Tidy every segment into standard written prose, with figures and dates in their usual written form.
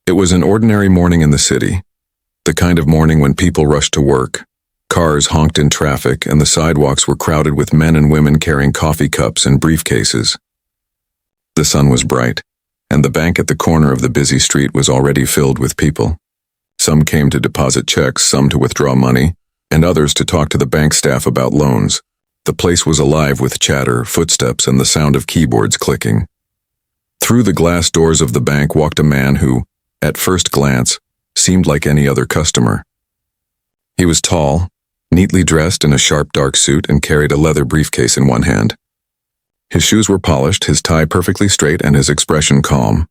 It was an ordinary morning in the city, the kind of morning when people rushed to work, cars honked in traffic, and the sidewalks were crowded with men and women carrying coffee cups and briefcases. The sun was bright, and the bank at the corner of the busy street was already filled with people. Some came to deposit checks, some to withdraw money, and others to talk to the bank staff about loans. The place was alive with chatter, footsteps, and the sound of keyboards clicking. Through the glass doors of the bank walked a man who, at first glance, seemed like any other customer. He was tall, neatly dressed in a sharp dark suit, and carried a leather briefcase in one hand. His shoes were polished, his tie perfectly straight, and his expression calm.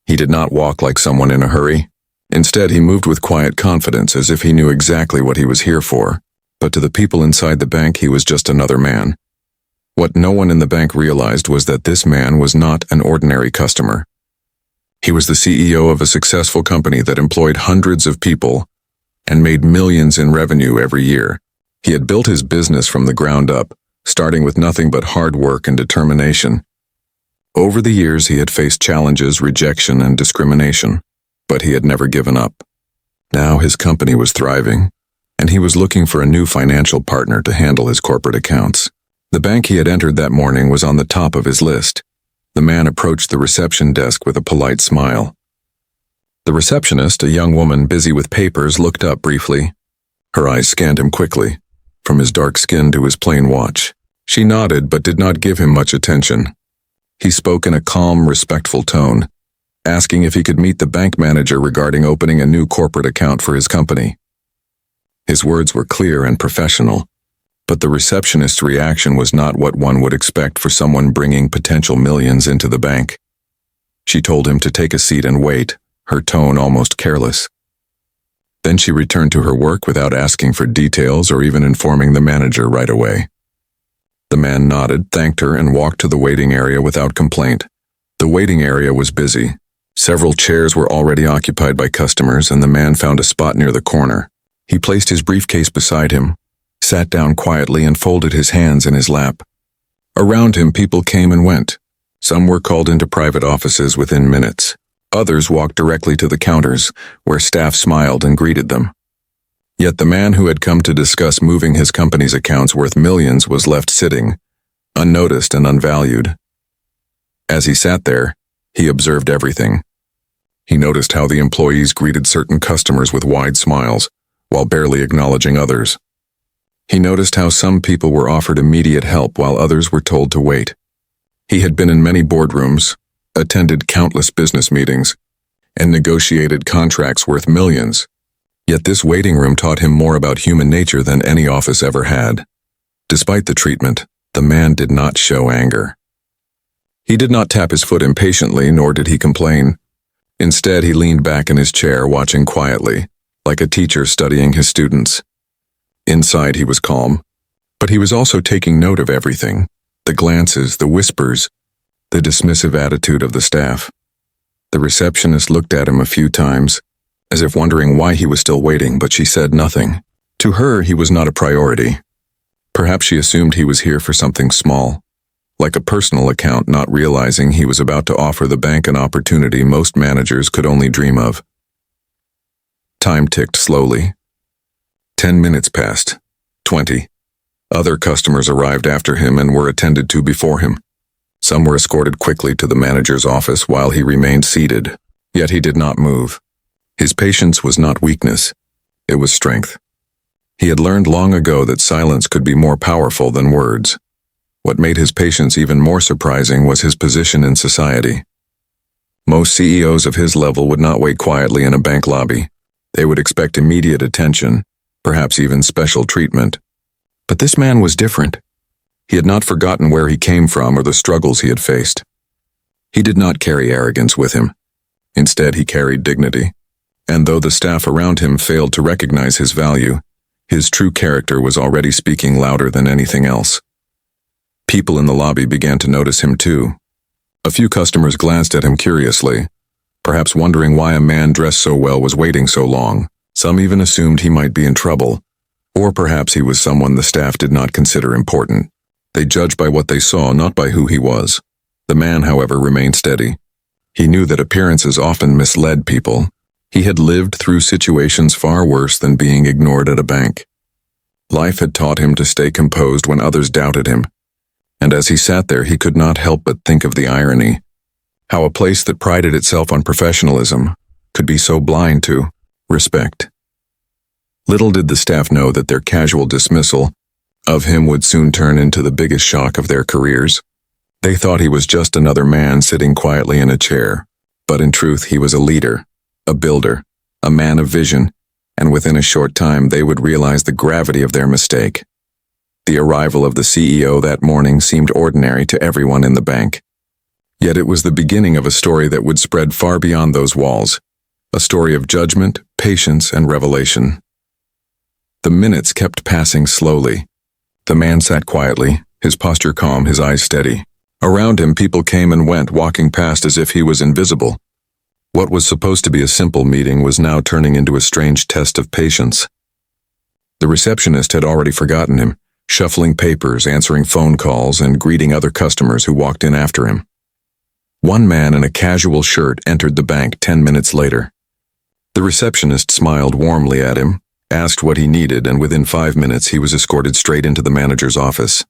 He did not walk like someone in a hurry. Instead, he moved with quiet confidence, as if he knew exactly what he was here for. But to the people inside the bank, he was just another man. What no one in the bank realized was that this man was not an ordinary customer. He was the CEO of a successful company that employed hundreds of people and made millions in revenue every year. He had built his business from the ground up, starting with nothing but hard work and determination. Over the years, he had faced challenges, rejection, and discrimination, but he had never given up. Now his company was thriving, and he was looking for a new financial partner to handle his corporate accounts. The bank he had entered that morning was on the top of his list. The man approached the reception desk with a polite smile. The receptionist, a young woman busy with papers, looked up briefly. Her eyes scanned him quickly, from his dark skin to his plain watch. She nodded but did not give him much attention. He spoke in a calm, respectful tone, asking if he could meet the bank manager regarding opening a new corporate account for his company. His words were clear and professional, but the receptionist's reaction was not what one would expect for someone bringing potential millions into the bank. She told him to take a seat and wait, her tone almost careless. Then she returned to her work without asking for details or even informing the manager right away. The man nodded, thanked her, and walked to the waiting area without complaint. The waiting area was busy. Several chairs were already occupied by customers, and the man found a spot near the corner. He placed his briefcase beside him, sat down quietly, and folded his hands in his lap. Around him, people came and went. Some were called into private offices within minutes. Others walked directly to the counters, where staff smiled and greeted them. Yet the man who had come to discuss moving his company's accounts worth millions was left sitting, unnoticed and unvalued. As he sat there, he observed everything. He noticed how the employees greeted certain customers with wide smiles, while barely acknowledging others. He noticed how some people were offered immediate help while others were told to wait. He had been in many boardrooms, attended countless business meetings, and negotiated contracts worth millions. Yet this waiting room taught him more about human nature than any office ever had. Despite the treatment, the man did not show anger. He did not tap his foot impatiently, nor did he complain. Instead, he leaned back in his chair, watching quietly, like a teacher studying his students. Inside, he was calm, but he was also taking note of everything: the glances, the whispers, the dismissive attitude of the staff. The receptionist looked at him a few times, as if wondering why he was still waiting, but she said nothing. To her, he was not a priority. Perhaps she assumed he was here for something small, like a personal account, not realizing he was about to offer the bank an opportunity most managers could only dream of. Time ticked slowly. 10 minutes passed. 20. Other customers arrived after him and were attended to before him. Some were escorted quickly to the manager's office while he remained seated, yet he did not move. His patience was not weakness, it was strength. He had learned long ago that silence could be more powerful than words. What made his patience even more surprising was his position in society. Most CEOs of his level would not wait quietly in a bank lobby. They would expect immediate attention, perhaps even special treatment. But this man was different. He had not forgotten where he came from or the struggles he had faced. He did not carry arrogance with him. Instead, he carried dignity. And though the staff around him failed to recognize his value, his true character was already speaking louder than anything else. People in the lobby began to notice him too. A few customers glanced at him curiously, perhaps wondering why a man dressed so well was waiting so long. Some even assumed he might be in trouble, or perhaps he was someone the staff did not consider important. They judged by what they saw, not by who he was. The man, however, remained steady. He knew that appearances often misled people. He had lived through situations far worse than being ignored at a bank. Life had taught him to stay composed when others doubted him, and as he sat there he could not help but think of the irony. How a place that prided itself on professionalism could be so blind to respect. Little did the staff know that their casual dismissal of him would soon turn into the biggest shock of their careers. They thought he was just another man sitting quietly in a chair, but in truth he was a leader, a builder, a man of vision, and within a short time they would realize the gravity of their mistake. The arrival of the CEO that morning seemed ordinary to everyone in the bank. Yet it was the beginning of a story that would spread far beyond those walls, a story of judgment, patience, and revelation. The minutes kept passing slowly. The man sat quietly, his posture calm, his eyes steady. Around him people came and went, walking past as if he was invisible. What was supposed to be a simple meeting was now turning into a strange test of patience. The receptionist had already forgotten him, shuffling papers, answering phone calls, and greeting other customers who walked in after him. One man in a casual shirt entered the bank 10 minutes later. The receptionist smiled warmly at him, asked what he needed, and within 5 minutes he was escorted straight into the manager's office.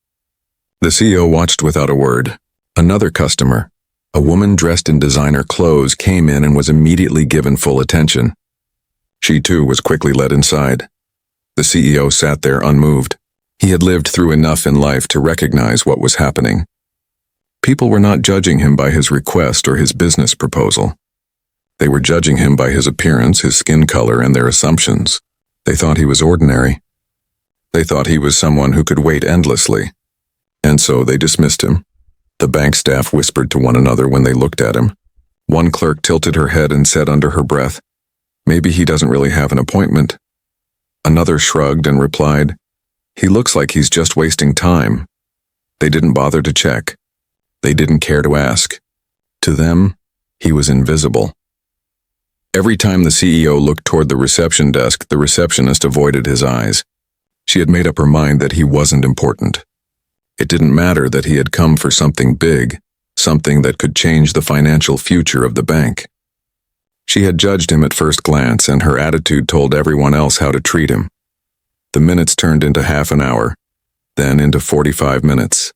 The CEO watched without a word. Another customer, a woman dressed in designer clothes, came in and was immediately given full attention. She too was quickly led inside. The CEO sat there unmoved. He had lived through enough in life to recognize what was happening. People were not judging him by his request or his business proposal. They were judging him by his appearance, his skin color, and their assumptions. They thought he was ordinary. They thought he was someone who could wait endlessly. And so they dismissed him. The bank staff whispered to one another when they looked at him. One clerk tilted her head and said under her breath, "Maybe he doesn't really have an appointment." Another shrugged and replied, "He looks like he's just wasting time." They didn't bother to check. They didn't care to ask. To them, he was invisible. Every time the CEO looked toward the reception desk, the receptionist avoided his eyes. She had made up her mind that he wasn't important. It didn't matter that he had come for something big, something that could change the financial future of the bank. She had judged him at first glance, and her attitude told everyone else how to treat him. The minutes turned into half an hour, then into 45 minutes.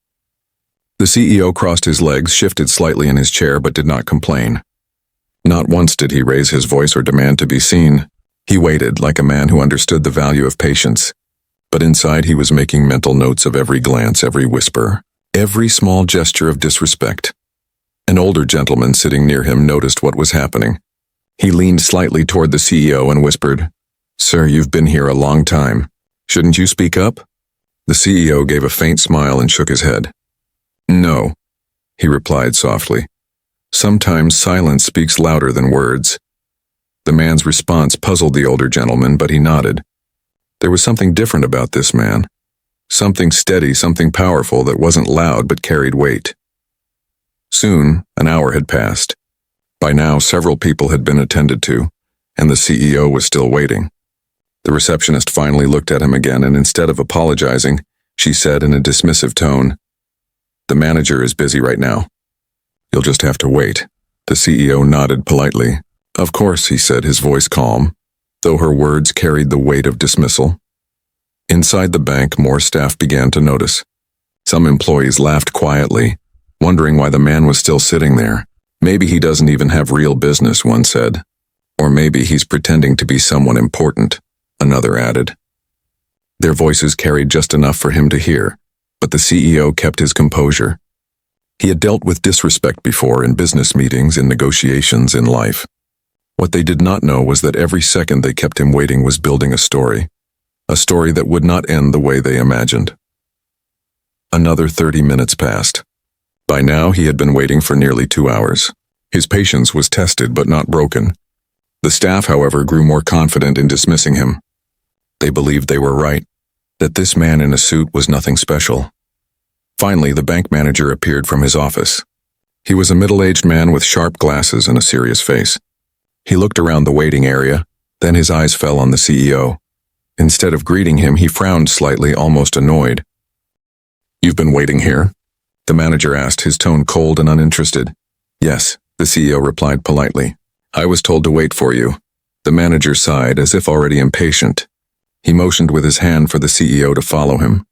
The CEO crossed his legs, shifted slightly in his chair, but did not complain. Not once did he raise his voice or demand to be seen. He waited like a man who understood the value of patience. But inside he was making mental notes of every glance, every whisper, every small gesture of disrespect. An older gentleman sitting near him noticed what was happening. He leaned slightly toward the CEO and whispered, "Sir, you've been here a long time. Shouldn't you speak up?" The CEO gave a faint smile and shook his head. "No," he replied softly. "Sometimes silence speaks louder than words." The man's response puzzled the older gentleman, but he nodded. There was something different about this man. Something steady, something powerful that wasn't loud but carried weight. Soon, an hour had passed. By now, several people had been attended to, and the CEO was still waiting. The receptionist finally looked at him again, and instead of apologizing, she said in a dismissive tone, "The manager is busy right now. You'll just have to wait." The CEO nodded politely. "Of course," he said, his voice calm, though her words carried the weight of dismissal. Inside the bank, more staff began to notice. Some employees laughed quietly, wondering why the man was still sitting there. "Maybe he doesn't even have real business," one said. "Or maybe he's pretending to be someone important," another added. Their voices carried just enough for him to hear, but the CEO kept his composure. He had dealt with disrespect before in business meetings, in negotiations, in life. What they did not know was that every second they kept him waiting was building a story that would not end the way they imagined. Another 30 minutes passed. By now he had been waiting for nearly 2 hours. His patience was tested but not broken. The staff, however, grew more confident in dismissing him. They believed they were right, that this man in a suit was nothing special. Finally, the bank manager appeared from his office. He was a middle-aged man with sharp glasses and a serious face. He looked around the waiting area, then his eyes fell on the CEO. Instead of greeting him, he frowned slightly, almost annoyed. "You've been waiting here?" the manager asked, his tone cold and uninterested. "Yes," The CEO replied politely. "I was told to wait for you." The manager sighed, as if already impatient. He motioned with his hand for the CEO to follow him.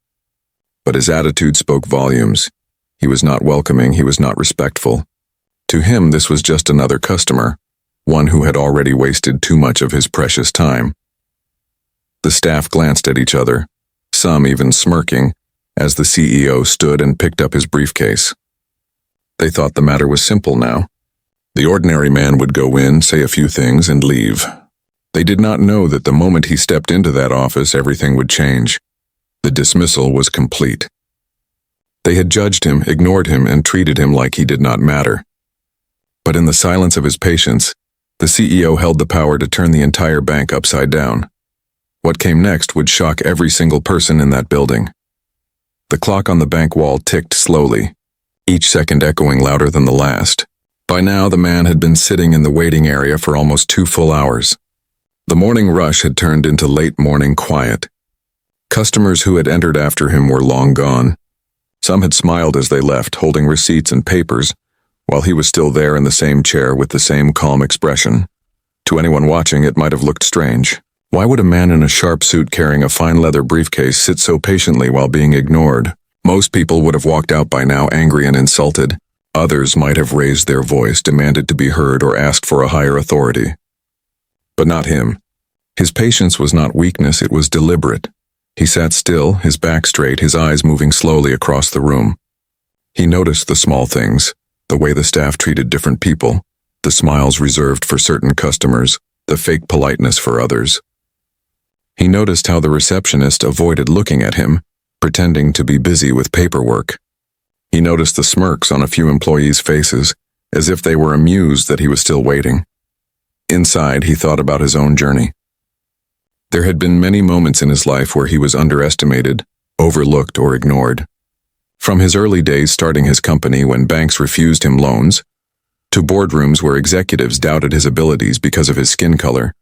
But his attitude spoke volumes. He was not welcoming, he was not respectful. To him, this was just another customer, one who had already wasted too much of his precious time. The staff glanced at each other, some even smirking, as the CEO stood and picked up his briefcase. They thought the matter was simple now. The ordinary man would go in, say a few things, and leave. They did not know that the moment he stepped into that office, everything would change. The dismissal was complete. They had judged him, ignored him, and treated him like he did not matter. But in the silence of his patience, the CEO held the power to turn the entire bank upside down. What came next would shock every single person in that building. The clock on the bank wall ticked slowly, each second echoing louder than the last. By now, the man had been sitting in the waiting area for almost 2 full hours. The morning rush had turned into late morning quiet. Customers who had entered after him were long gone. Some had smiled as they left, holding receipts and papers, while he was still there in the same chair with the same calm expression. To anyone watching, it might have looked strange. Why would a man in a sharp suit carrying a fine leather briefcase sit so patiently while being ignored? Most people would have walked out by now angry and insulted. Others might have raised their voice, demanded to be heard, or asked for a higher authority. But not him. His patience was not weakness, it was deliberate. He sat still, his back straight, his eyes moving slowly across the room. He noticed the small things, the way the staff treated different people, the smiles reserved for certain customers, the fake politeness for others. He noticed how the receptionist avoided looking at him, pretending to be busy with paperwork. He noticed the smirks on a few employees' faces, as if they were amused that he was still waiting. Inside, he thought about his own journey. There had been many moments in his life where he was underestimated, overlooked, or ignored. From his early days starting his company when banks refused him loans, to boardrooms where executives doubted his abilities because of his skin color,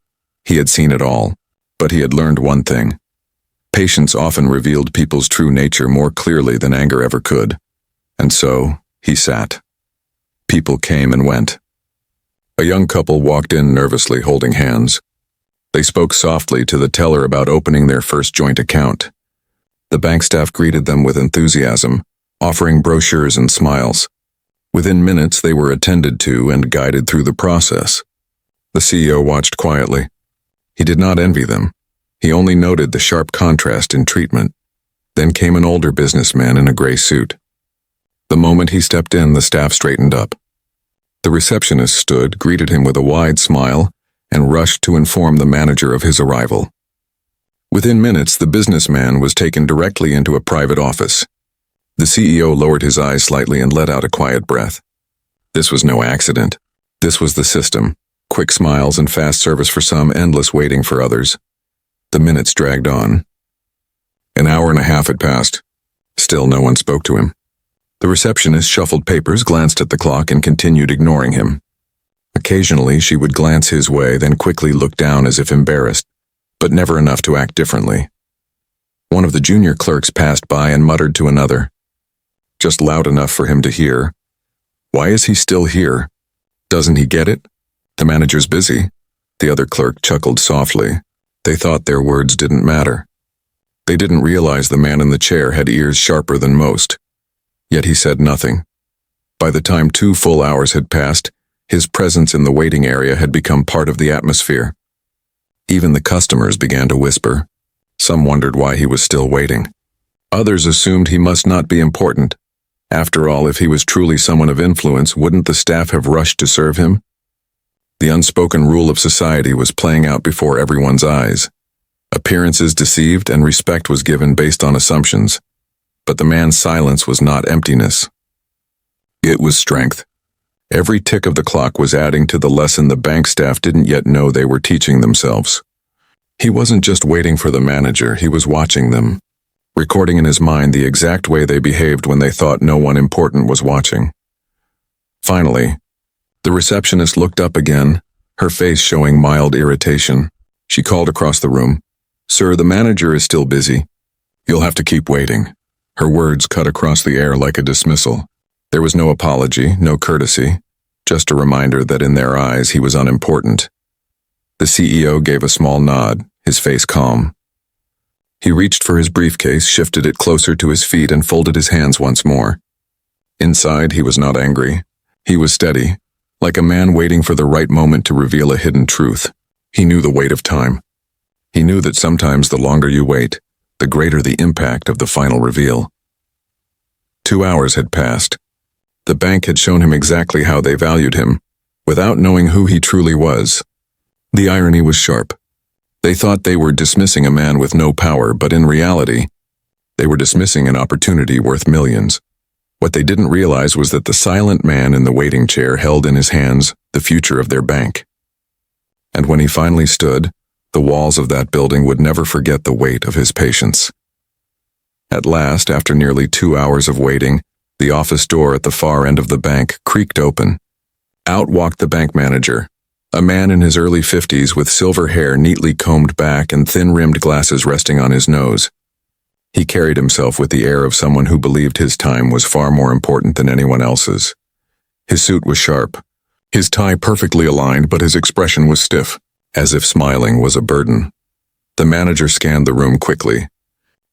he had seen it all. But he had learned one thing. Patience often revealed people's true nature more clearly than anger ever could. And so, he sat. People came and went. A young couple walked in nervously, holding hands. They spoke softly to the teller about opening their first joint account. The bank staff greeted them with enthusiasm, offering brochures and smiles. Within minutes, they were attended to and guided through the process. The CEO watched quietly. He did not envy them. He only noted the sharp contrast in treatment. Then came an older businessman in a gray suit. The moment he stepped in, the staff straightened up. The receptionist stood, greeted him with a wide smile, and rushed to inform the manager of his arrival. Within minutes, the businessman was taken directly into a private office. The CEO lowered his eyes slightly and let out a quiet breath. This was no accident. This was the system. Quick smiles and fast service for some, endless waiting for others. The minutes dragged on. An hour and a half had passed. Still no one spoke to him. The receptionist shuffled papers, glanced at the clock, and continued ignoring him. Occasionally, she would glance his way, then quickly look down as if embarrassed, but never enough to act differently. One of the junior clerks passed by and muttered to another, just loud enough for him to hear, "Why is he still here? Doesn't he get it? The manager's busy." The other clerk chuckled softly. They thought their words didn't matter. They didn't realize the man in the chair had ears sharper than most. Yet he said nothing. By the time 2 full hours had passed, his presence in the waiting area had become part of the atmosphere. Even the customers began to whisper. Some wondered why he was still waiting. Others assumed he must not be important. After all, if he was truly someone of influence, wouldn't the staff have rushed to serve him? The unspoken rule of society was playing out before everyone's eyes. Appearances deceived and respect was given based on assumptions. But the man's silence was not emptiness. It was strength. Every tick of the clock was adding to the lesson the bank staff didn't yet know they were teaching themselves. He wasn't just waiting for the manager, he was watching them, recording in his mind the exact way they behaved when they thought no one important was watching. Finally, the receptionist looked up again, her face showing mild irritation. She called across the room, "Sir, the manager is still busy. You'll have to keep waiting." Her words cut across the air like a dismissal. There was no apology, no courtesy, just a reminder that in their eyes he was unimportant. The CEO gave a small nod, his face calm. He reached for his briefcase, shifted it closer to his feet, and folded his hands once more. Inside, he was not angry. He was steady, like a man waiting for the right moment to reveal a hidden truth. He knew the weight of time. He knew that sometimes the longer you wait, the greater the impact of the final reveal. 2 hours had passed. The bank had shown him exactly how they valued him, without knowing who he truly was. The irony was sharp. They thought they were dismissing a man with no power, but in reality, they were dismissing an opportunity worth millions. What they didn't realize was that the silent man in the waiting chair held in his hands the future of their bank. And when he finally stood, the walls of that building would never forget the weight of his patience. At last, after nearly 2 hours of waiting, the office door at the far end of the bank creaked open. Out walked the bank manager, a man in his early 50s with silver hair neatly combed back and thin-rimmed glasses resting on his nose. He carried himself with the air of someone who believed his time was far more important than anyone else's. His suit was sharp, his tie perfectly aligned, but his expression was stiff, as if smiling was a burden. The manager scanned the room quickly.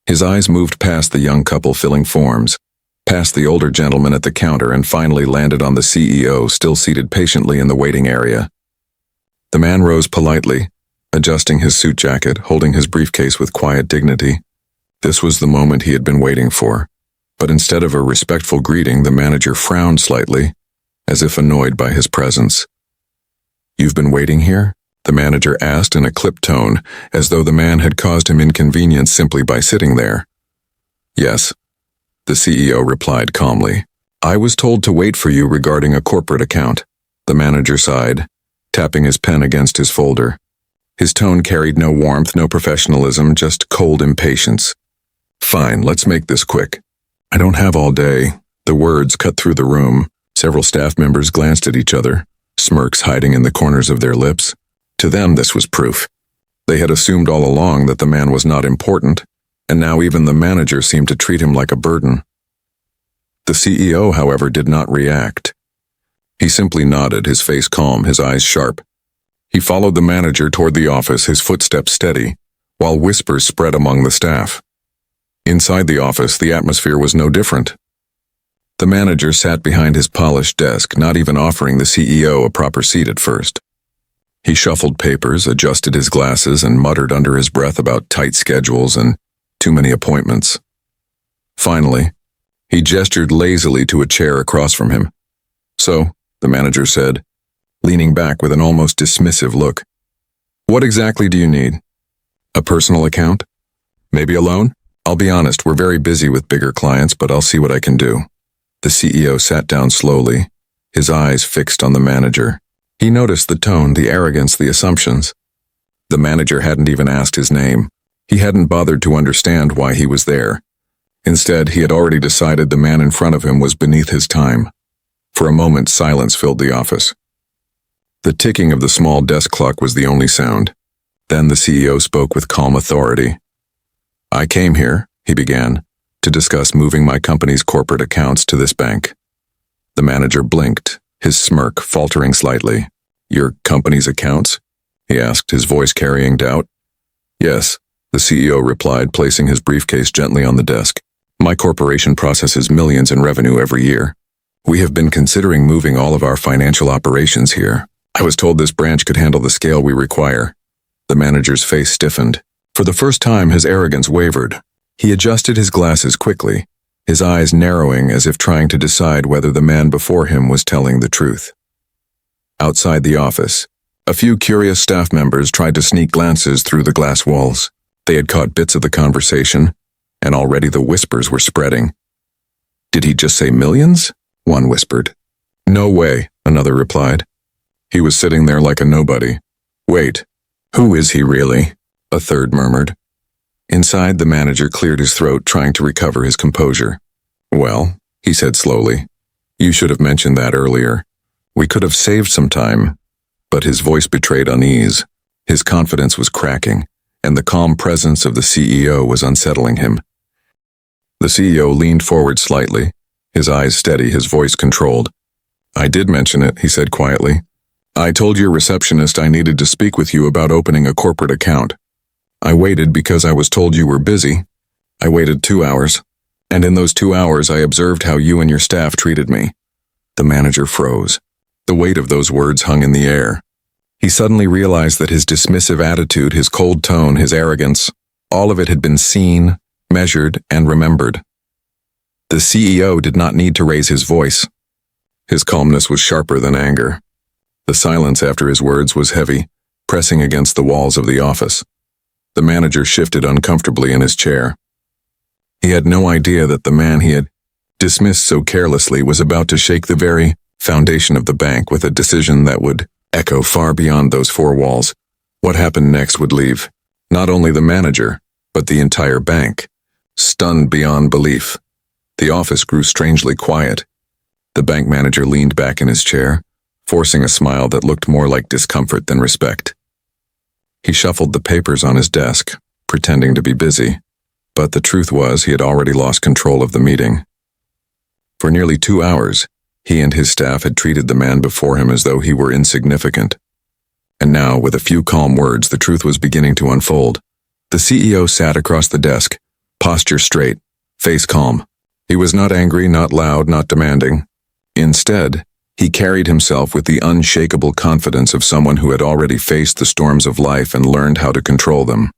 His eyes moved past the young couple filling forms, past the older gentleman at the counter, and finally landed on the CEO still seated patiently in the waiting area. The man rose politely, adjusting his suit jacket, holding his briefcase with quiet dignity. This was the moment he had been waiting for, but instead of a respectful greeting, the manager frowned slightly, as if annoyed by his presence. "You've been waiting here?" the manager asked in a clipped tone, as though the man had caused him inconvenience simply by sitting there. "Yes," the CEO replied calmly. "I was told to wait for you regarding a corporate account." The manager sighed, tapping his pen against his folder. His tone carried no warmth, no professionalism, just cold impatience. "Fine, let's make this quick. I don't have all day." The words cut through the room. Several staff members glanced at each other, smirks hiding in the corners of their lips. To them, this was proof. They had assumed all along that the man was not important, and now even the manager seemed to treat him like a burden. The CEO, however, did not react. He simply nodded, his face calm, his eyes sharp. He followed the manager toward the office, his footsteps steady, while whispers spread among the staff. Inside the office, the atmosphere was no different. The manager sat behind his polished desk, not even offering the CEO a proper seat at first. He shuffled papers, adjusted his glasses, and muttered under his breath about tight schedules and too many appointments. Finally, he gestured lazily to a chair across from him. "So," the manager said, leaning back with an almost dismissive look, "what exactly do you need? A personal account? Maybe a loan? I'll be honest, we're very busy with bigger clients, but I'll see what I can do." The CEO sat down slowly, his eyes fixed on the manager. He noticed the tone, the arrogance, the assumptions. The manager hadn't even asked his name. He hadn't bothered to understand why he was there. Instead, he had already decided the man in front of him was beneath his time. For a moment, silence filled the office. The ticking of the small desk clock was the only sound. Then the CEO spoke with calm authority. "I came here," he began, "to discuss moving my company's corporate accounts to this bank." The manager blinked, his smirk faltering slightly. "Your company's accounts?" he asked, his voice carrying doubt. "Yes," the CEO replied, placing his briefcase gently on the desk. "My corporation processes millions in revenue every year. We have been considering moving all of our financial operations here. I was told this branch could handle the scale we require." The manager's face stiffened. For the first time, his arrogance wavered. He adjusted his glasses quickly, his eyes narrowing as if trying to decide whether the man before him was telling the truth. Outside the office, a few curious staff members tried to sneak glances through the glass walls. They had caught bits of the conversation, and already the whispers were spreading. "Did he just say millions?" one whispered. "No way," another replied. "He was sitting there like a nobody." "Wait, who is he really?" a third murmured. Inside, the manager cleared his throat, trying to recover his composure. "Well," he said slowly, "you should have mentioned that earlier. We could have saved some time." But his voice betrayed unease. His confidence was cracking, and the calm presence of the CEO was unsettling him. The CEO leaned forward slightly, his eyes steady, his voice controlled. I did mention it, he said quietly. I told your receptionist I needed to speak with you about opening a corporate account. I waited because I was told you were busy. I waited 2 hours, and in those 2 hours I observed how you and your staff treated me. The manager froze. The weight of those words hung in the air. He suddenly realized that his dismissive attitude, his cold tone, his arrogance, all of it had been seen, measured, and remembered. The CEO did not need to raise his voice. His calmness was sharper than anger. The silence after his words was heavy, pressing against the walls of the office. The manager shifted uncomfortably in his chair. He had no idea that the man he had dismissed so carelessly was about to shake the very foundation of the bank with a decision that would echo far beyond those four walls. What happened next would leave not only the manager, but the entire bank stunned beyond belief. The office grew strangely quiet. The bank manager leaned back in his chair, forcing a smile that looked more like discomfort than respect. He shuffled the papers on his desk, pretending to be busy, but the truth was he had already lost control of the meeting. For nearly 2 hours, he and his staff had treated the man before him as though he were insignificant. And now, with a few calm words, the truth was beginning to unfold. The CEO sat across the desk, posture straight, face calm. He was not angry, not loud, not demanding. Instead, he carried himself with the unshakable confidence of someone who had already faced the storms of life and learned how to control them.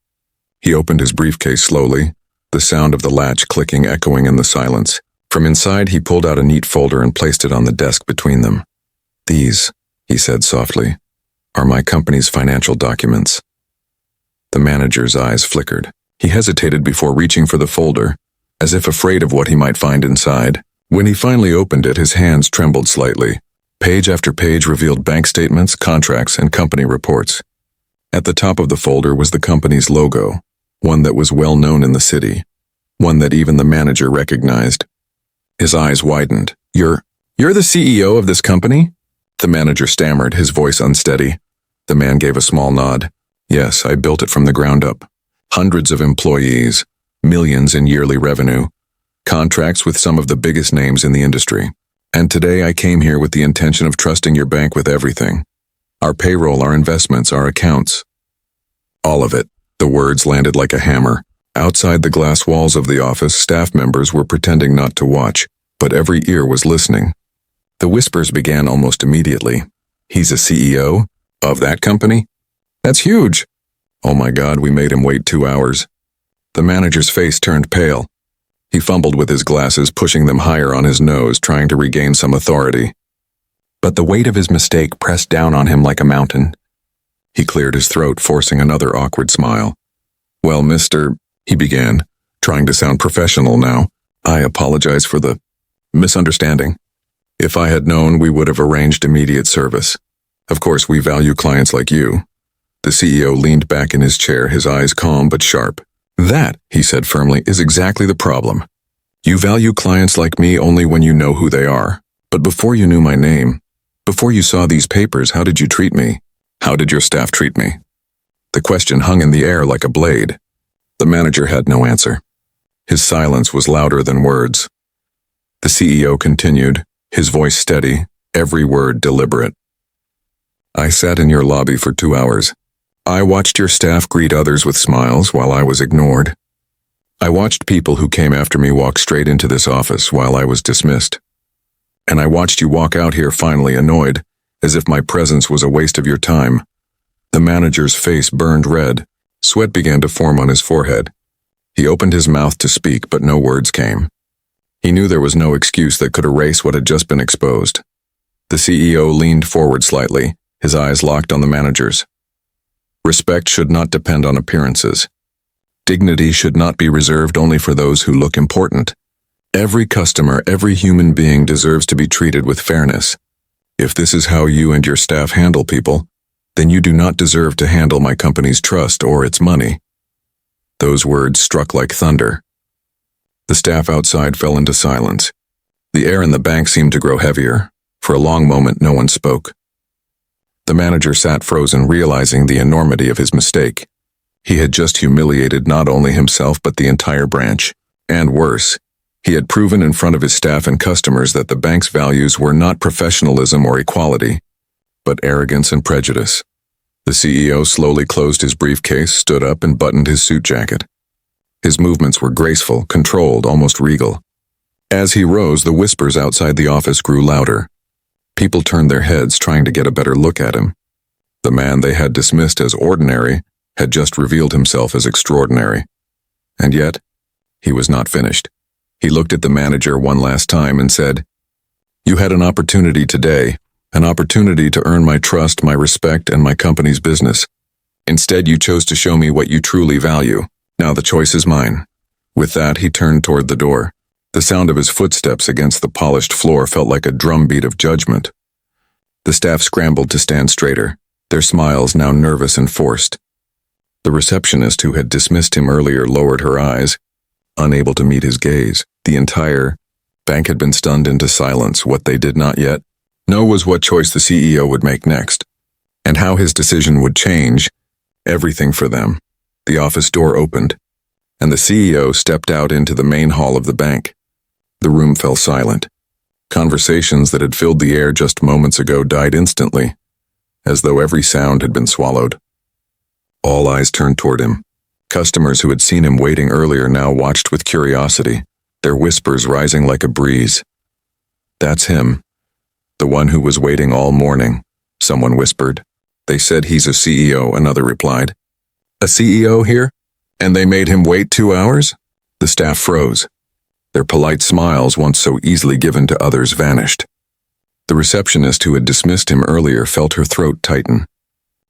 He opened his briefcase slowly, the sound of the latch clicking echoing in the silence. From inside, he pulled out a neat folder and placed it on the desk between them. "These," he said softly, "are my company's financial documents." The manager's eyes flickered. He hesitated before reaching for the folder, as if afraid of what he might find inside. When he finally opened it, his hands trembled slightly. Page after page revealed bank statements, contracts, and company reports. At the top of the folder was the company's logo, one that was well known in the city, one that even the manager recognized. His eyes widened. You're the CEO of this company?" The manager stammered, his voice unsteady. The man gave a small nod. "Yes, I built it from the ground up. Hundreds of employees, millions in yearly revenue, contracts with some of the biggest names in the industry. And today I came here with the intention of trusting your bank with everything. Our payroll, our investments, our accounts. All of it." The words landed like a hammer. Outside the glass walls of the office, staff members were pretending not to watch, but every ear was listening. The whispers began almost immediately. "He's a CEO? Of that company? That's huge. Oh my God, we made him wait 2 hours." The manager's face turned pale. He fumbled with his glasses, pushing them higher on his nose, trying to regain some authority. But the weight of his mistake pressed down on him like a mountain. He cleared his throat, forcing another awkward smile. "Well, he began, trying to sound professional now. "I apologize for the misunderstanding. If I had known, we would have arranged immediate service. Of course, we value clients like you." The CEO leaned back in his chair, his eyes calm but sharp. "That," he said firmly, "is exactly the problem. You value clients like me only when you know who they are. But before you knew my name, before you saw these papers, how did you treat me? How did your staff treat me?" The question hung in the air like a blade. The manager had no answer. His silence was louder than words. The CEO continued, his voice steady, every word deliberate. "I sat in your lobby for 2 hours. I watched your staff greet others with smiles while I was ignored. I watched people who came after me walk straight into this office while I was dismissed. And I watched you walk out here finally annoyed, as if my presence was a waste of your time." The manager's face burned red. Sweat began to form on his forehead. He opened his mouth to speak, but no words came. He knew there was no excuse that could erase what had just been exposed. The CEO leaned forward slightly, his eyes locked on the manager's. "Respect should not depend on appearances. Dignity should not be reserved only for those who look important. Every customer, every human being deserves to be treated with fairness. If this is how you and your staff handle people, then you do not deserve to handle my company's trust or its money." Those words struck like thunder. The staff outside fell into silence. The air in the bank seemed to grow heavier. For a long moment, no one spoke. The manager sat frozen, realizing the enormity of his mistake. He had just humiliated not only himself but the entire branch. And worse, He had proven in front of his staff and customers that the bank's values were not professionalism or equality, but arrogance and prejudice. The CEO slowly closed his briefcase, stood up, and buttoned his suit jacket. His movements were graceful, controlled, almost regal. As he rose, the whispers outside the office grew louder. People turned their heads, trying to get a better look at him. The man they had dismissed as ordinary had just revealed himself as extraordinary. And yet, he was not finished. He looked at the manager one last time and said, "You had an opportunity today, an opportunity to earn my trust, my respect, and my company's business. Instead, you chose to show me what you truly value. Now the choice is mine." With that, he turned toward the door. The sound of his footsteps against the polished floor felt like a drumbeat of judgment. The staff scrambled to stand straighter, their smiles now nervous and forced. The receptionist who had dismissed him earlier lowered her eyes, unable to meet his gaze. The entire bank had been stunned into silence. What they did not yet know was what choice the CEO would make next, and how his decision would change everything for them. The office door opened, and the CEO stepped out into the main hall of the bank. The room fell silent. Conversations that had filled the air just moments ago died instantly, as though every sound had been swallowed. All eyes turned toward him. Customers who had seen him waiting earlier now watched with curiosity, their whispers rising like a breeze. "That's him. The one who was waiting all morning," someone whispered. "They said he's a CEO," another replied. "A CEO here? And they made him wait 2 hours?" The staff froze. Their polite smiles, once so easily given to others, vanished. The receptionist who had dismissed him earlier felt her throat tighten.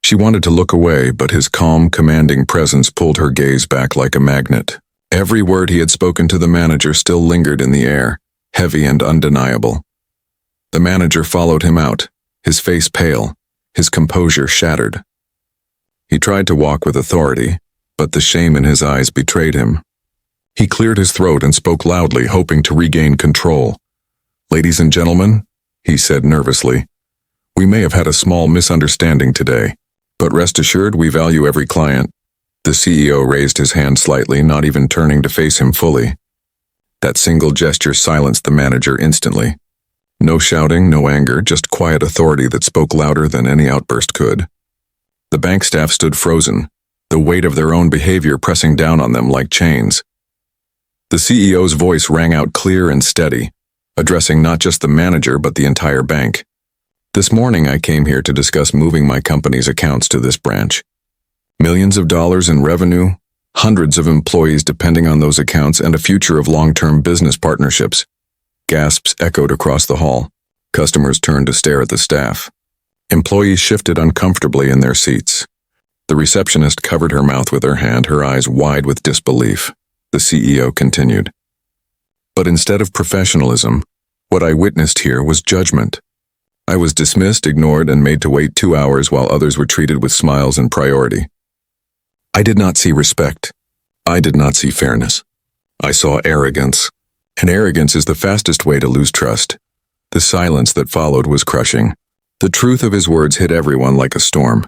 She wanted to look away, but his calm, commanding presence pulled her gaze back like a magnet. Every word he had spoken to the manager still lingered in the air, heavy and undeniable. The manager followed him out, his face pale, his composure shattered. He tried to walk with authority, but the shame in his eyes betrayed him. He cleared his throat and spoke loudly, hoping to regain control. "Ladies and gentlemen," he said nervously, "we may have had a small misunderstanding today, but rest assured we value every client." The CEO raised his hand slightly, not even turning to face him fully. That single gesture silenced the manager instantly. No shouting, no anger, just quiet authority that spoke louder than any outburst could. The bank staff stood frozen, the weight of their own behavior pressing down on them like chains. The CEO's voice rang out clear and steady, addressing not just the manager but the entire bank. "This morning I came here to discuss moving my company's accounts to this branch. Millions of dollars in revenue, hundreds of employees depending on those accounts, and a future of long-term business partnerships." Gasps echoed across the hall. Customers turned to stare at the staff. Employees shifted uncomfortably in their seats. The receptionist covered her mouth with her hand, her eyes wide with disbelief. The CEO continued. "But instead of professionalism, what I witnessed here was judgment. I was dismissed, ignored, and made to wait 2 hours while others were treated with smiles and priority. I did not see respect. I did not see fairness. I saw arrogance. And arrogance is the fastest way to lose trust." The silence that followed was crushing. The truth of his words hit everyone like a storm.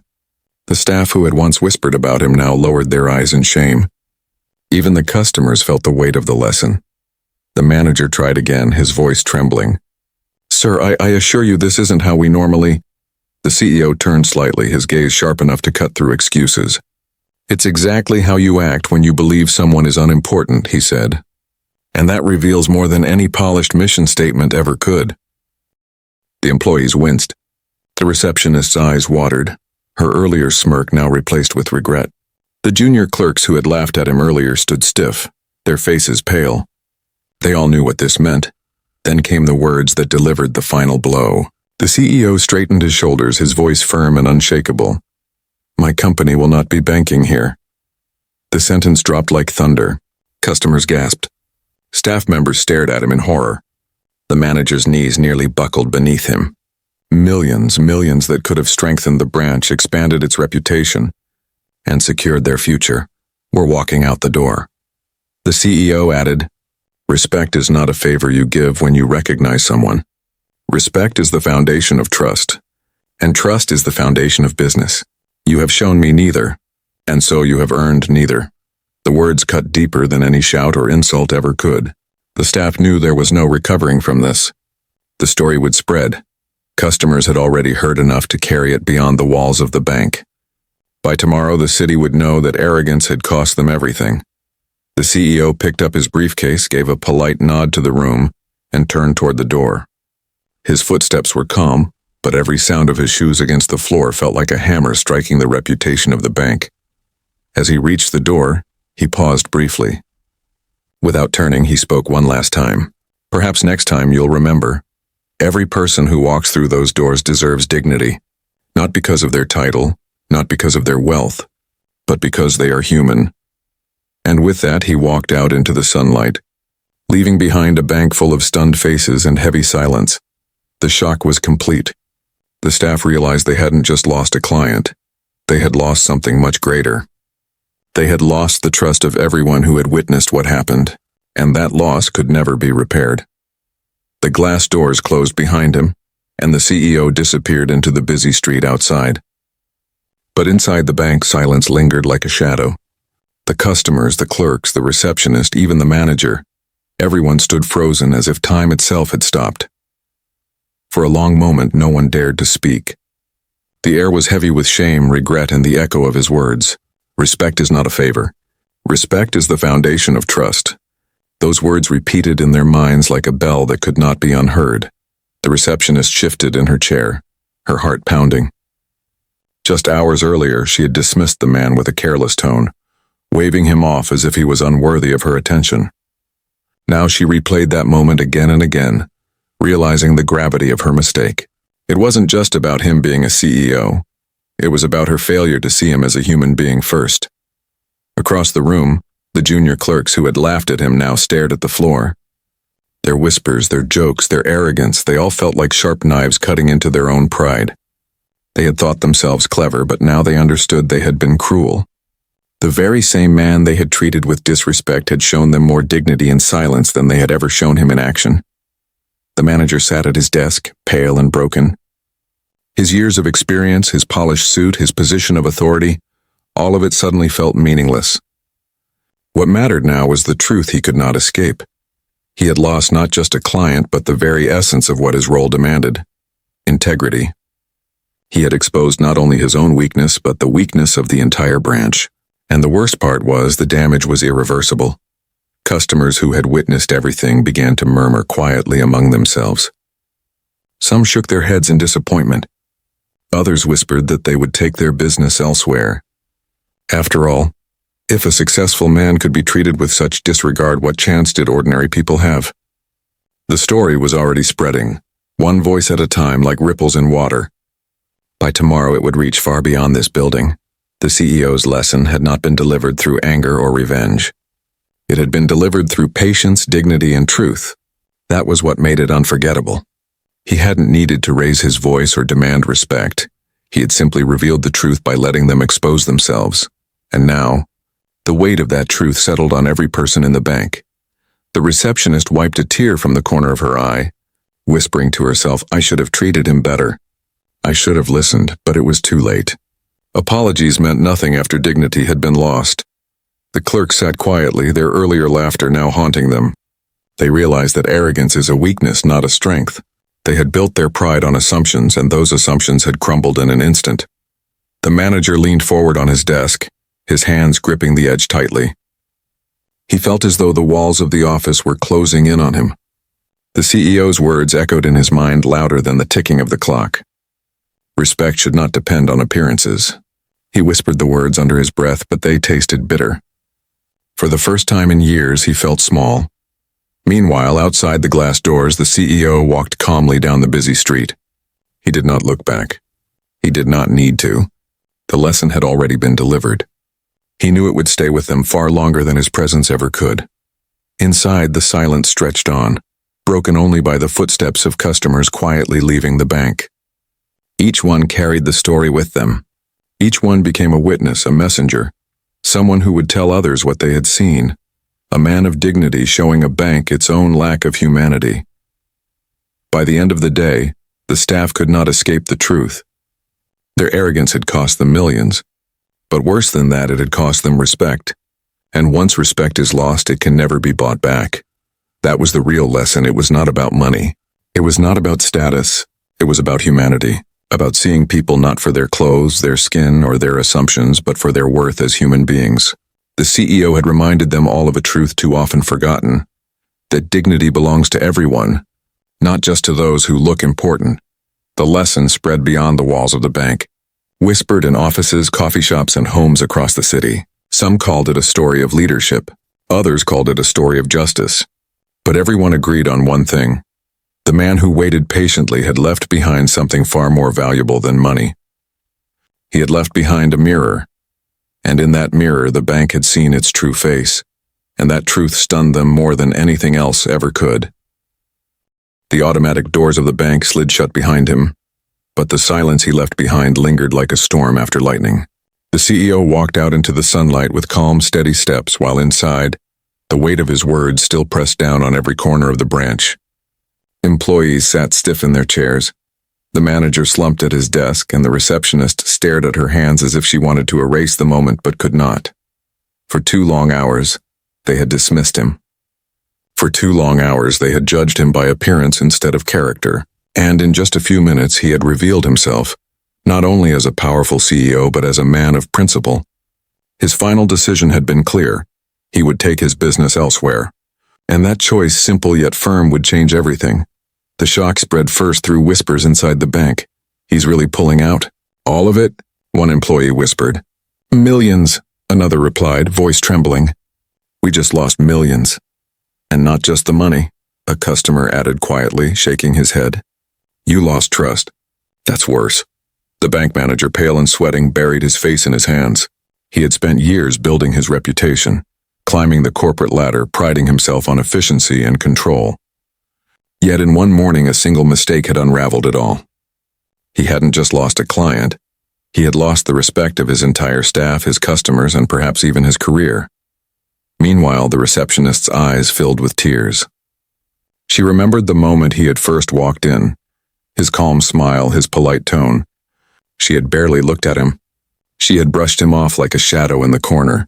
The staff who had once whispered about him now lowered their eyes in shame. Even the customers felt the weight of the lesson. The manager tried again, his voice trembling. "Sir, I assure you this isn't how we normally—" The CEO turned slightly, his gaze sharp enough to cut through excuses. "It's exactly how you act when you believe someone is unimportant," he said. "And that reveals more than any polished mission statement ever could." The employees winced. The receptionist's eyes watered, her earlier smirk now replaced with regret. The junior clerks who had laughed at him earlier stood stiff, their faces pale. They all knew what this meant. Then came the words that delivered the final blow. The CEO straightened his shoulders, his voice firm and unshakable. "My company will not be banking here." The sentence dropped like thunder. Customers gasped. Staff members stared at him in horror. The manager's knees nearly buckled beneath him. Millions that could have strengthened the branch, expanded its reputation, and secured their future, were walking out the door. The CEO added, "Respect is not a favor you give when you recognize someone. Respect is the foundation of trust, and trust is the foundation of business. You have shown me neither, and so you have earned neither." The words cut deeper than any shout or insult ever could. The staff knew there was no recovering from this. The story would spread. Customers had already heard enough to carry it beyond the walls of the bank. By tomorrow, the city would know that arrogance had cost them everything. The CEO picked up his briefcase, gave a polite nod to the room, and turned toward the door. His footsteps were calm, but every sound of his shoes against the floor felt like a hammer striking the reputation of the bank. As he reached the door, he paused briefly. Without turning, he spoke one last time. Perhaps next time you'll remember. Every person who walks through those doors deserves dignity, not because of their title, not because of their wealth, but because they are human. And with that, he walked out into the sunlight, leaving behind a bank full of stunned faces and heavy silence. The shock was complete. The staff realized they hadn't just lost a client. They had lost something much greater. They had lost the trust of everyone who had witnessed what happened, and that loss could never be repaired. The glass doors closed behind him, and the CEO disappeared into the busy street outside. But inside the bank, silence lingered like a shadow. The customers, the clerks, the receptionist, even the manager, everyone stood frozen as if time itself had stopped. For a long moment, no one dared to speak. The air was heavy with shame, regret, and the echo of his words. Respect is not a favor. Respect is the foundation of trust. Those words repeated in their minds like a bell that could not be unheard. The receptionist shifted in her chair, her heart pounding. Just hours earlier, she had dismissed the man with a careless tone, waving him off as if he was unworthy of her attention. Now she replayed that moment again and again, realizing the gravity of her mistake. It wasn't just about him being a CEO. It was about her failure to see him as a human being first. Across the room, the junior clerks who had laughed at him now stared at the floor. Their whispers, their jokes, their arrogance, they all felt like sharp knives cutting into their own pride. They had thought themselves clever, but now they understood they had been cruel. The very same man they had treated with disrespect had shown them more dignity in silence than they had ever shown him in action. The manager sat at his desk, pale and broken. His years of experience, his polished suit, his position of authority, all of it suddenly felt meaningless. What mattered now was the truth he could not escape. He had lost not just a client, but the very essence of what his role demanded: integrity. He had exposed not only his own weakness, but the weakness of the entire branch. And the worst part was the damage was irreversible. Customers who had witnessed everything began to murmur quietly among themselves. Some shook their heads in disappointment. Others whispered that they would take their business elsewhere. After all, if a successful man could be treated with such disregard, what chance did ordinary people have? The story was already spreading, one voice at a time, like ripples in water. By tomorrow it would reach far beyond this building. The CEO's lesson had not been delivered through anger or revenge. It had been delivered through patience, dignity, and truth. That was what made it unforgettable. He hadn't needed to raise his voice or demand respect. He had simply revealed the truth by letting them expose themselves. And now, the weight of that truth settled on every person in the bank. The receptionist wiped a tear from the corner of her eye, whispering to herself, "I should have treated him better. I should have listened, but it was too late." Apologies meant nothing after dignity had been lost. The clerks sat quietly, their earlier laughter now haunting them. They realized that arrogance is a weakness, not a strength. They had built their pride on assumptions, and those assumptions had crumbled in an instant. The manager leaned forward on his desk, his hands gripping the edge tightly. He felt as though the walls of the office were closing in on him. The CEO's words echoed in his mind louder than the ticking of the clock. Respect should not depend on appearances. He whispered the words under his breath, but they tasted bitter. For the first time in years, he felt small. Meanwhile, outside the glass doors, the CEO walked calmly down the busy street. He did not look back. He did not need to. The lesson had already been delivered. He knew it would stay with them far longer than his presence ever could. Inside, the silence stretched on, broken only by the footsteps of customers quietly leaving the bank. Each one carried the story with them. Each one became a witness, a messenger, someone who would tell others what they had seen, a man of dignity showing a bank its own lack of humanity. By the end of the day, the staff could not escape the truth. Their arrogance had cost them millions, but worse than that, it had cost them respect. And once respect is lost, it can never be bought back. That was the real lesson. It was not about money. It was not about status. It was about humanity, about seeing people not for their clothes, their skin, or their assumptions, but for their worth as human beings. The CEO had reminded them all of a truth too often forgotten, that dignity belongs to everyone, not just to those who look important. The lesson spread beyond the walls of the bank, whispered in offices, coffee shops, and homes across the city. Some called it a story of leadership. Others called it a story of justice. But everyone agreed on one thing. The man who waited patiently had left behind something far more valuable than money. He had left behind a mirror, and in that mirror the bank had seen its true face, and that truth stunned them more than anything else ever could. The automatic doors of the bank slid shut behind him, but the silence he left behind lingered like a storm after lightning. The CEO walked out into the sunlight with calm, steady steps, while inside, the weight of his words still pressed down on every corner of the branch. Employees sat stiff in their chairs. The manager slumped at his desk, and the receptionist stared at her hands as if she wanted to erase the moment but could not. For 2 long hours, they had dismissed him. For 2 long hours, they had judged him by appearance instead of character, and in just a few minutes he had revealed himself, not only as a powerful CEO but as a man of principle. His final decision had been clear. He would take his business elsewhere. And that choice, simple yet firm, would change everything. The shock spread first through whispers inside the bank. "He's really pulling out? All of it?" one employee whispered. "Millions," another replied, voice trembling. "We just lost millions. And not just the money," a customer added quietly, shaking his head. "You lost trust. That's worse." The bank manager, pale and sweating, buried his face in his hands. He had spent years building his reputation, climbing the corporate ladder, priding himself on efficiency and control. Yet in one morning a single mistake had unraveled it all. He hadn't just lost a client. He had lost the respect of his entire staff, his customers, and perhaps even his career. Meanwhile, the receptionist's eyes filled with tears. She remembered the moment he had first walked in, his calm smile, his polite tone. She had barely looked at him. She had brushed him off like a shadow in the corner.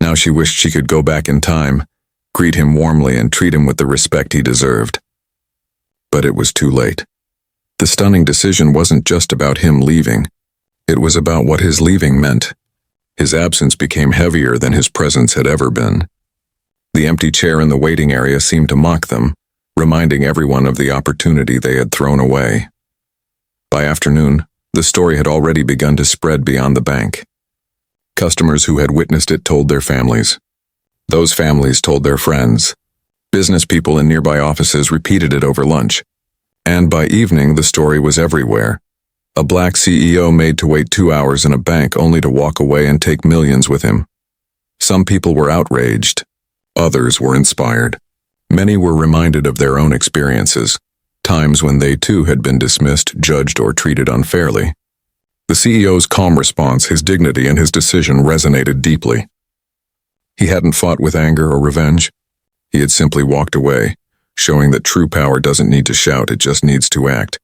Now she wished she could go back in time, greet him warmly, and treat him with the respect he deserved. But it was too late. The stunning decision wasn't just about him leaving. It was about what his leaving meant. His absence became heavier than his presence had ever been. The empty chair in the waiting area seemed to mock them, reminding everyone of the opportunity they had thrown away. By afternoon, the story had already begun to spread beyond the bank. Customers who had witnessed it told their families. Those families told their friends. Business people in nearby offices repeated it over lunch. And by evening, the story was everywhere. A black CEO made to wait 2 hours in a bank only to walk away and take millions with him. Some people were outraged. Others were inspired. Many were reminded of their own experiences, times when they too had been dismissed, judged, or treated unfairly. The CEO's calm response, his dignity, and his decision resonated deeply. He hadn't fought with anger or revenge. He had simply walked away, showing that true power doesn't need to shout, it just needs to act.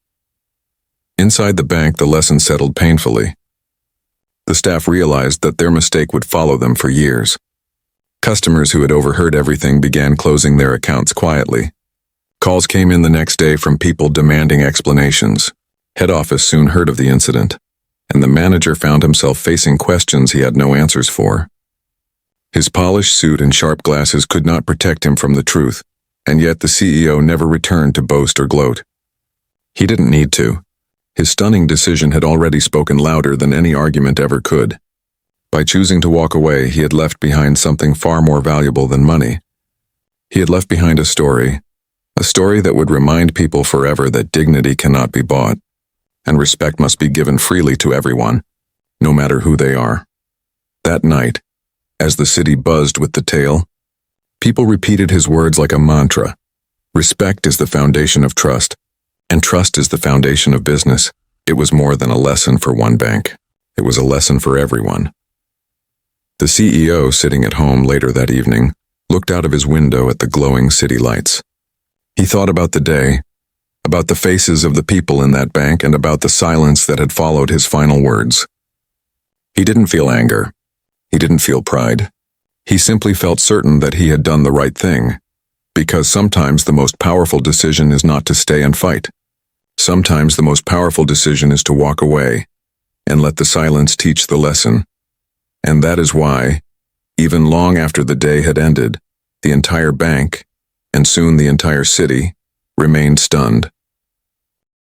Inside the bank, the lesson settled painfully. The staff realized that their mistake would follow them for years. Customers who had overheard everything began closing their accounts quietly. Calls came in the next day from people demanding explanations. Head office soon heard of the incident, and the manager found himself facing questions he had no answers for. His polished suit and sharp glasses could not protect him from the truth, and yet the CEO never returned to boast or gloat. He didn't need to. His stunning decision had already spoken louder than any argument ever could. By choosing to walk away, he had left behind something far more valuable than money. He had left behind a story that would remind people forever that dignity cannot be bought, and respect must be given freely to everyone, no matter who they are. That night, as the city buzzed with the tale, people repeated his words like a mantra. Respect is the foundation of trust, and trust is the foundation of business. It was more than a lesson for one bank. It was a lesson for everyone. The CEO, sitting at home later that evening, looked out of his window at the glowing city lights. He thought about the day, about the faces of the people in that bank, and about the silence that had followed his final words. He didn't feel anger. He didn't feel pride. He simply felt certain that he had done the right thing, Because sometimes the most powerful decision is not to stay and fight. Sometimes the most powerful decision is to walk away and let the silence teach the lesson. And that is why, even long after the day had ended, the entire bank, and soon the entire city, remained stunned.